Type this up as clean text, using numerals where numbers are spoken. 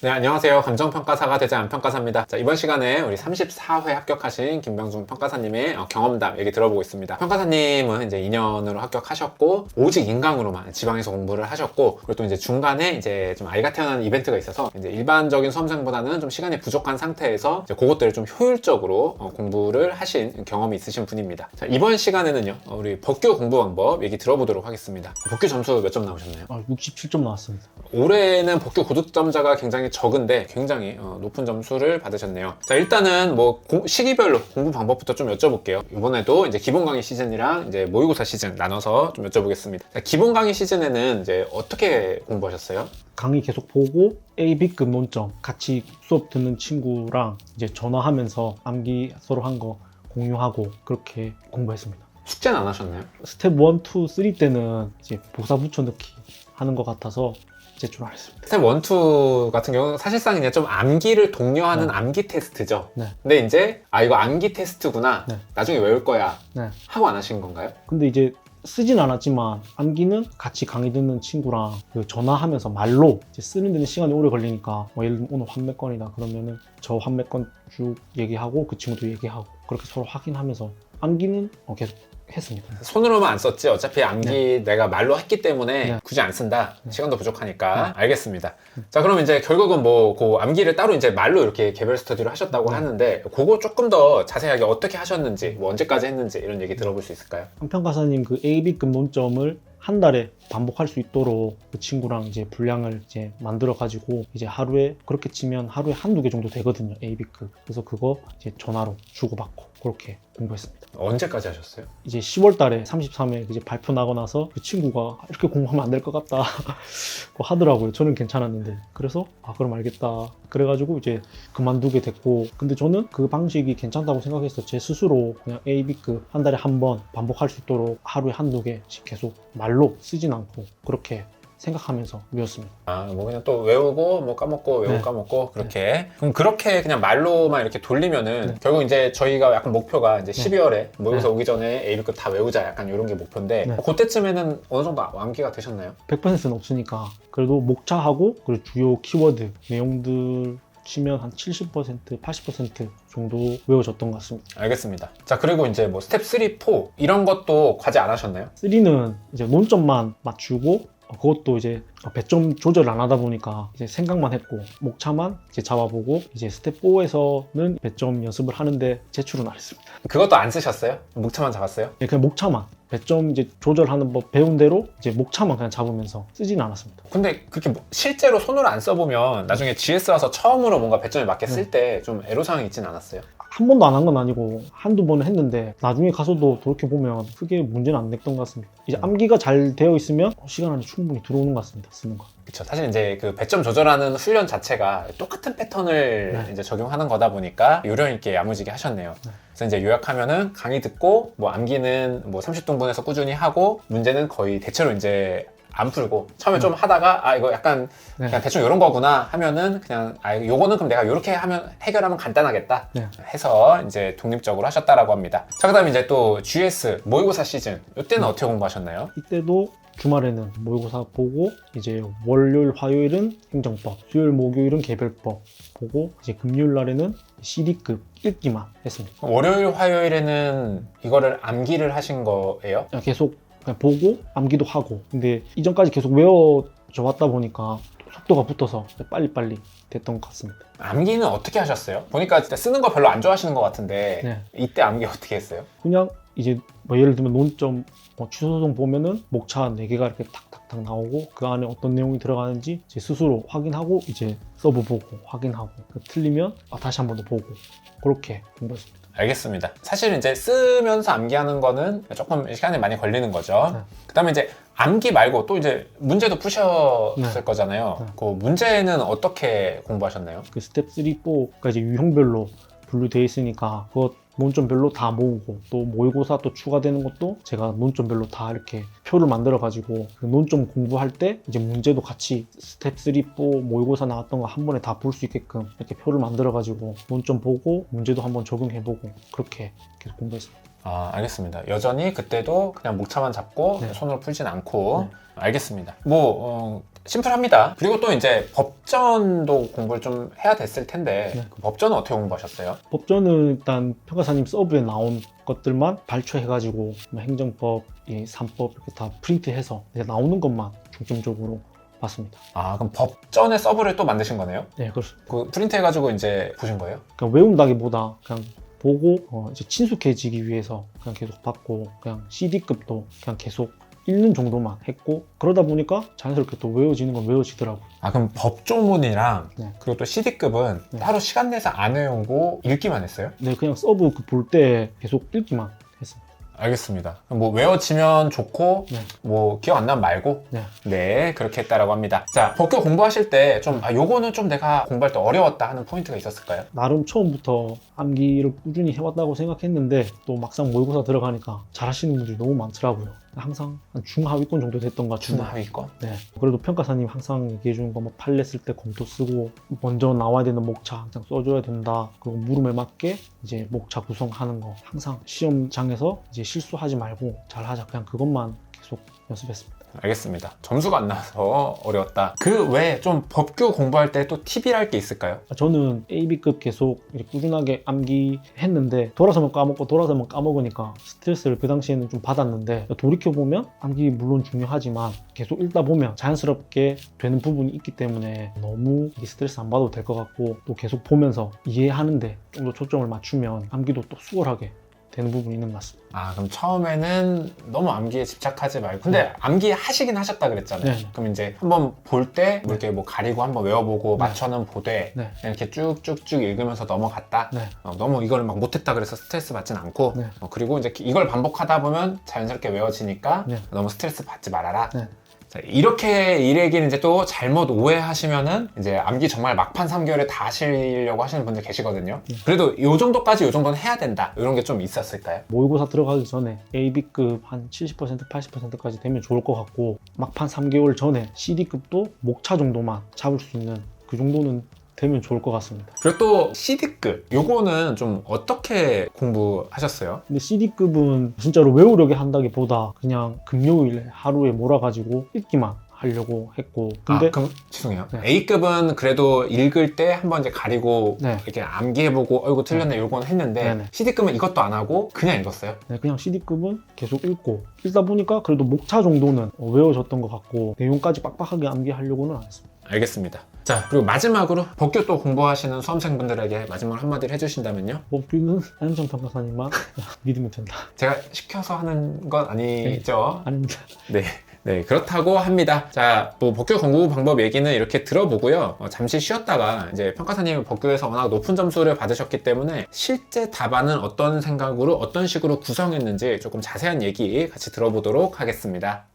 네, 안녕하세요. 감정평가사가 되자 안평가사입니다. 자, 이번 시간에 우리 34회 합격하신 김병준 평가사님의 경험담 얘기 들어보고 있습니다. 평가사님은 이제 2년으로 합격하셨고, 오직 인강으로만 지방에서 공부를 하셨고, 그리고 또 이제 중간에 이제 좀 아이가 태어나는 이벤트가 있어서 이제 일반적인 수험생보다는 좀 시간이 부족한 상태에서 이제 그것들을 좀 효율적으로 공부를 하신 경험이 있으신 분입니다. 자, 이번 시간에는요, 우리 법규 공부 방법 얘기 들어보도록 하겠습니다. 법규 점수 몇 점 나오셨나요? 67점 나왔습니다. 올해는 법규 고득점자가 굉장히 적은데 굉장히 높은 점수를 받으셨네요. 자, 일단은 뭐 시기별로 공부 방법부터 좀 여쭤볼게요. 이번에도 이제 기본 강의 시즌이랑 이제 모의고사 시즌 나눠서 좀 여쭤보겠습니다. 자, 기본 강의 시즌에는 이제 어떻게 공부하셨어요? 강의 계속 보고 A, B급 논점 같이 수업 듣는 친구랑 이제 전화하면서 암기 서로 한 거 공유하고 그렇게 공부했습니다. 숙제는 안 하셨나요? 스텝 1, 2, 3 때는 이제 복사 붙여넣기 하는 것 같아서 제출 안 했습니다. 스텝 1, 2 같은 경우는 사실상 그냥 좀 암기를 독려하는 암기 테스트죠. 네. 근데 이제 이거 암기 테스트구나. 네. 나중에 외울 거야. 네. 하고 안 하신 건가요? 근데 이제 쓰진 않았지만 암기는 같이 강의 듣는 친구랑 그 전화하면서 말로 이제 쓰는 데는 시간이 오래 걸리니까 예를 들면 오늘 환매건이다 그러면은 저 환매건 쭉 얘기하고 그 친구도 얘기하고 그렇게 서로 확인하면서 암기는 계속 했습니다. 손으로만 안 썼지 어차피 암기 내가 말로 했기 때문에 굳이 안 쓴다. 시간도 부족하니까. 알겠습니다. 자, 그럼 이제 결국은 뭐 그 암기를 따로 이제 말로 이렇게 개별 스터디를 하셨다고 하는데 그거 조금 더 자세하게 어떻게 하셨는지 뭐 언제까지 했는지 이런 얘기 들어볼 수 있을까요? 한평가사님 그 A, B급 논점을 한 달에 반복할 수 있도록 그 친구랑 이제 분량을 이제 만들어 가지고 이제 하루에 그렇게 치면 하루에 한두 개 정도 되거든요. A, B급. 그래서 그거 이제 전화로 주고받고 그렇게 공부했습니다. 언제까지 하셨어요? 이제 10월 달에 33회 이제 발표 나고 나서 그 친구가 이렇게 공부하면 안 될 것 같다 하더라고요. 저는 괜찮았는데. 그래서 그럼 알겠다. 그래가지고 이제 그만두게 됐고, 근데 저는 그 방식이 괜찮다고 생각해서 제 스스로 그냥 A, B급 한 달에 한 번 반복할 수 있도록 하루에 한두 개씩 계속 말로 쓰진 않고 그렇게 생각하면서 외웠습니다. 뭐 그냥 또 외우고 뭐 까먹고 외우고 까먹고 그렇게. 그럼 그렇게 그냥 말로만 이렇게 돌리면은 결국 이제 저희가 약간 목표가 이제 12월에 모의고사 오기 전에 A급 다 외우자 약간 이런 게 목표인데 그때쯤에는 어느 정도 암기가 되셨나요? 100%는 없으니까 그래도 목차하고 그리고 주요 키워드 내용들 치면 한 70%, 80% 정도 외워졌던 것 같습니다. 알겠습니다. 자, 그리고 이제 뭐 스텝 3, 4 이런 것도 과제 안 하셨나요? 3는 이제 논점만 맞추고 그것도 이제 배점 조절 안 하다 보니까 이제 생각만 했고 목차만 이제 잡아보고 이제 스텝 4에서는 배점 연습을 하는데 제출은 안 했습니다. 그것도 안 쓰셨어요? 목차만 잡았어요? 그냥 목차만 배점 이제 조절하는 법 배운 대로 이제 목차만 그냥 잡으면서 쓰지는 않았습니다. 근데 그렇게 실제로 손으로 안 써보면 나중에 GS 와서 처음으로 뭔가 배점에 맞게 쓸 때 좀 애로사항이 있진 않았어요? 한 번도 안 한 건 아니고 한두 번은 했는데 나중에 가서도 돌이켜보면 크게 문제는 안 냈던 것 같습니다. 이제 암기가 잘 되어 있으면 시간 안에 충분히 들어오는 것 같습니다. 쓰는 거. 그쵸. 사실 이제 그 배점 조절하는 훈련 자체가 똑같은 패턴을 이제 적용하는 거다 보니까 요령 있게 야무지게 하셨네요. 그래서 이제 요약하면은 강의 듣고 뭐 암기는 뭐 30등분해서 꾸준히 하고 문제는 거의 대체로 이제 안 풀고 처음에 좀 하다가 이거 약간 그냥 대충 이런 거구나 하면은 그냥 요거는 그럼 내가 요렇게 하면 해결하면 간단하겠다 해서 이제 독립적으로 하셨다라고 합니다. 자, 그다음에 이제 또 GS 모의고사 시즌 이때는 어떻게 공부하셨나요? 이때도 주말에는 모의고사 보고 이제 월요일 화요일은 행정법, 수요일 목요일은 개별법 보고 이제 금요일 날에는 CD급 읽기만 했습니다. 월요일 화요일에는 이거를 암기를 하신 거예요? 계속 그냥 보고 암기도 하고 근데 이전까지 계속 외워져 왔다 보니까 속도가 붙어서 빨리빨리 됐던 것 같습니다. 암기는 어떻게 하셨어요? 보니까 진짜 쓰는 거 별로 안 좋아하시는 것 같은데 이때 암기 어떻게 했어요? 그냥 이제 뭐 예를 들면 논점 취소송 보면은 목차 4개가 이렇게 탁탁탁 나오고 그 안에 어떤 내용이 들어가는지 제 스스로 확인하고 이제 서브 보고 확인하고 틀리면 다시 한 번 더 보고 그렇게 공부했습니다. 알겠습니다. 사실 이제 쓰면서 암기하는 거는 조금 시간이 많이 걸리는 거죠. 그 다음에 이제 암기 말고 또 이제 문제도 푸셨을 거잖아요. 그 문제는 어떻게 공부하셨나요? 그 스텝 3, 4가 이제 유형별로 분류되어 있으니까 그것 논점별로 다 모으고 또 모의고사 또 추가되는 것도 제가 논점별로 다 이렇게 표를 만들어 가지고 그 논점 공부할 때 이제 문제도 같이 스텝 3, 4 모의고사 나왔던 거 한 번에 다 볼 수 있게끔 이렇게 표를 만들어 가지고 논점 보고 문제도 한번 적용해 보고 그렇게 계속 공부했습니다. 아, 알겠습니다. 여전히 그때도 그냥 목차만 잡고 네. 손으로 풀진 않고. 알겠습니다. 심플합니다. 그리고 또 이제 법전도 공부를 좀 해야 됐을 텐데 네. 그 법전은 어떻게 공부하셨어요? 법전은 일단 평가사님 서브에 나온 것들만 발췌해가지고 뭐 행정법, 이 3법 이렇게 다 프린트해서 이제 나오는 것만 중점적으로 봤습니다. 아, 그럼 법전의 서브를 또 만드신 거네요? 네, 그렇습니다. 그 프린트 해가지고 이제 보신 거예요? 그냥 외운다기보다 그냥 보고 이제 친숙해지기 위해서 그냥 계속 봤고, 그냥 CD급도 그냥 계속 읽는 정도만 했고, 그러다 보니까 자연스럽게 또 외워지는 건 외워지더라고요. 아, 그럼 법조문이랑 네. 그리고 또 CD급은 네. 따로 시간 내서 안 외우고 읽기만 했어요? 네, 그냥 서브 볼 때 계속 읽기만 했습니다. 알겠습니다. 그럼 뭐 외워지면 좋고 네. 뭐 기억 안 나면 말고 네. 네, 그렇게 했다라고 합니다. 자, 법규 공부하실 때 좀 요거는 좀 내가 공부할 때 어려웠다 하는 포인트가 있었을까요? 나름 처음부터 암기를 꾸준히 해왔다고 생각했는데 또 막상 모의고사 들어가니까 잘하시는 분들이 너무 많더라고요. 항상 한 중하위권 정도 됐던 것 같은데, 중하위권? 네. 그래도 평가사님 항상 얘기해주는 거, 뭐 판례 쓸 때 검토 쓰고 먼저 나와야 되는 목차 항상 써줘야 된다. 그리고 물음에 맞게 이제 목차 구성하는 거, 항상 시험장에서 이제 실수하지 말고 잘하자, 그냥 그것만 계속 연습했습니다. 알겠습니다. 점수가 안 나와서 어려웠다. 그 외에 좀 법규 공부할 때 또 팁이랄 게 있을까요? 저는 AB급 계속 이렇게 꾸준하게 암기했는데 돌아서면 까먹으니까 스트레스를 그 당시에는 좀 받았는데, 돌이켜보면 암기 물론 중요하지만 계속 읽다 보면 자연스럽게 되는 부분이 있기 때문에 너무 스트레스 안 받아도 될 것 같고, 또 계속 보면서 이해하는데 좀 더 초점을 맞추면 암기도 또 수월하게 되는 부분이 있는 것 같습니다. 아, 그럼 처음에는 너무 암기에 집착하지 말고. 근데 암기 하시긴 하셨다 그랬잖아요. 네. 그럼 이제 한번 볼 때 이렇게 뭐 가리고 한번 외워보고 네. 맞춰는 보되 네. 이렇게 쭉쭉쭉 읽으면서 넘어갔다. 네. 너무 이걸 막 못했다 그래서 스트레스 받진 않고 네. 그리고 이제 이걸 반복하다 보면 자연스럽게 외워지니까 네. 너무 스트레스 받지 말아라. 네. 자, 이렇게 이 얘기는 이제 또 잘못 오해하시면은 이제 암기 정말 막판 3개월에 다 하시려고 하시는 분들 계시거든요. 그래도 요 정도는 해야 된다. 이런 게 좀 있었을까요? 모의고사 들어가기 전에 AB급 한 70% 80%까지 되면 좋을 것 같고, 막판 3개월 전에 CD급도 목차 정도만 잡을 수 있는 그 정도는 되면 좋을 것 같습니다. 그리고 또 CD급 요거는 좀 어떻게 공부하셨어요? 근데 CD급은 진짜로 외우려고 한다기보다 그냥 금요일 하루에 몰아가지고 읽기만 하려고 했고, 근데 그럼 죄송해요. 네. A급은 그래도 읽을 때 한번 이제 가리고 네. 이렇게 암기해보고 이거 틀렸네 요건 했는데 네네. CD급은 이것도 안 하고 그냥 읽었어요? 네, 그냥 CD급은 계속 읽다 보니까 그래도 목차 정도는 외워졌던 것 같고, 내용까지 빡빡하게 암기하려고는 안 했습니다. 알겠습니다. 자, 그리고 마지막으로 법규 또 공부하시는 수험생분들에게 마지막으로 한마디를 해주신다면요? 법규는 안현정 평가사님만 믿으면 된다. 제가 시켜서 하는 건 아니죠? 아닙니다. 네, 그렇다고 합니다. 자, 뭐 법규 공부 방법 얘기는 이렇게 들어보고요. 잠시 쉬었다가 이제 평가사님이 법규에서 워낙 높은 점수를 받으셨기 때문에 실제 답안은 어떤 생각으로 어떤 식으로 구성했는지 조금 자세한 얘기 같이 들어보도록 하겠습니다.